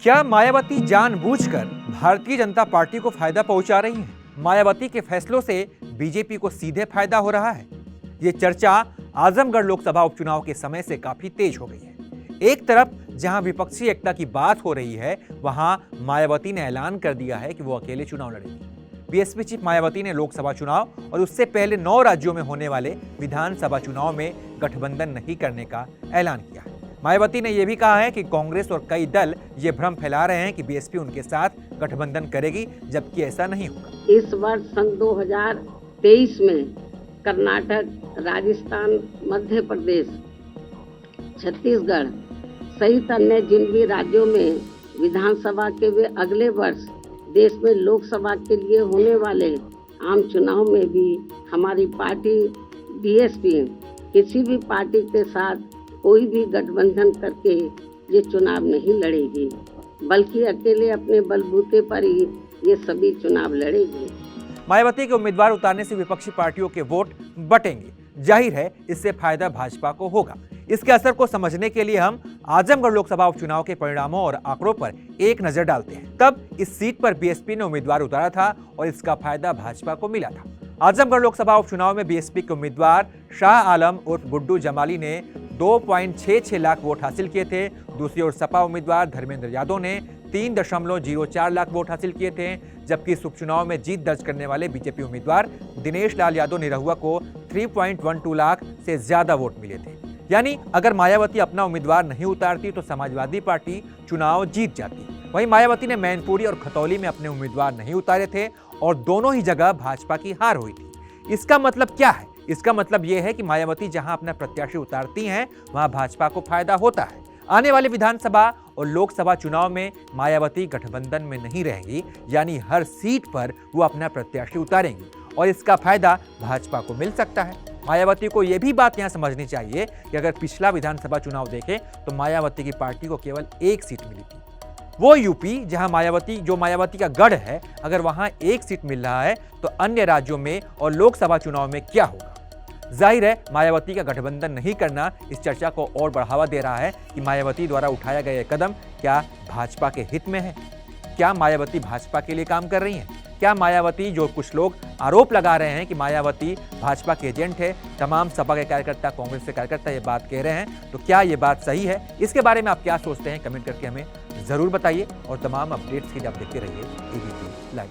क्या मायावती जानबूझकर भारतीय जनता पार्टी को फायदा पहुंचा रही हैं? मायावती के फैसलों से बीजेपी को सीधे फायदा हो रहा है। ये चर्चा आजमगढ़ लोकसभा उपचुनाव के समय से काफी तेज हो गई है। एक तरफ जहां विपक्षी एकता की बात हो रही है, वहां मायावती ने ऐलान कर दिया है कि वो अकेले चुनाव लड़ेंगी। बीएसपी चीफ मायावती ने लोकसभा चुनाव और उससे पहले 9 राज्यों में होने वाले विधानसभा चुनाव में गठबंधन नहीं करने का ऐलान किया है। मायावती ने यह भी कहा है कि कांग्रेस और कई दल ये भ्रम फैला रहे हैं कि बीएसपी उनके साथ गठबंधन करेगी, जबकि ऐसा नहीं होगा। इस वर्ष सन 2023 में कर्नाटक, राजस्थान, मध्य प्रदेश, छत्तीसगढ़ सहित अन्य जिन भी राज्यों में विधानसभा के वे अगले वर्ष देश में लोकसभा के लिए होने वाले आम चुनाव में भी हमारी पार्टी बीएसपी किसी भी पार्टी के साथ कोई भी गठबंधन करके ये चुनाव नहीं लड़ेगी, बल्कि अकेले अपने बलबूते पर ही ये सभी चुनाव लड़ेगी। मायावती के उम्मीदवार उतारने से विपक्षी पार्टियों के वोट बटेंगे। जाहिर है इससे फायदा भाजपा को होगा। इसके असर को समझने के लिए हम आजमगढ़ लोकसभा उपचुनाव के परिणामों और आंकड़ों पर एक नजर डालते हैं। तब इस सीट पर बीएसपी ने उम्मीदवार उतारा था और इसका फायदा भाजपा को मिला था। आजमगढ़ लोकसभा उपचुनाव में बीएसपी के उम्मीदवार शाह आलम उर्फ गुड्डू जमाली ने 2.66 लाख वोट हासिल किए थे। दूसरी ओर सपा उम्मीदवार धर्मेंद्र यादव ने 3.04 लाख वोट हासिल किए थे, जबकि इस उपचुनाव में जीत दर्ज करने वाले बीजेपी उम्मीदवार दिनेश लाल यादव निरहुआ को 3.12 लाख से ज्यादा वोट मिले थे। यानी अगर मायावती अपना उम्मीदवार नहीं उतारती तो समाजवादी पार्टी चुनाव जीत जाती। वहीं मायावती ने मैनपुरी और खतौली में अपने उम्मीदवार नहीं उतारे थे और दोनों ही जगह भाजपा की हार हुई थी। इसका मतलब क्या है? इसका मतलब यह है कि मायावती जहां अपना प्रत्याशी उतारती हैं, वहां भाजपा को फायदा होता है। आने वाले विधानसभा और लोकसभा चुनाव में मायावती गठबंधन में नहीं रहेंगी, यानी हर सीट पर वो अपना प्रत्याशी उतारेंगी और इसका फायदा भाजपा को मिल सकता है। मायावती को यह भी बात यहां समझनी चाहिए कि अगर पिछला विधानसभा चुनाव देखें तो मायावती की पार्टी को केवल 1 सीट मिली थी। वो यूपी जहां मायावती का गढ़ है, अगर वहां 1 सीट मिल रहा है तो अन्य राज्यों में और लोकसभा चुनाव में क्या होगा? जाहिर है मायावती का गठबंधन नहीं करना इस चर्चा को और बढ़ावा दे रहा है कि मायावती द्वारा उठाया गया यह कदम क्या भाजपा के हित में है? क्या मायावती भाजपा के लिए काम कर रही हैं? क्या मायावती, जो कुछ लोग आरोप लगा रहे हैं कि मायावती भाजपा के एजेंट है, तमाम सपा के कार्यकर्ता, कांग्रेस के कार्यकर्ता ये बात कह रहे हैं, तो क्या ये बात सही है? इसके बारे में आप क्या सोचते हैं? कमेंट करके हमें जरूर बताइए और तमाम अपडेट्स के लिए आप देखते रहिए एबीपी लाइव।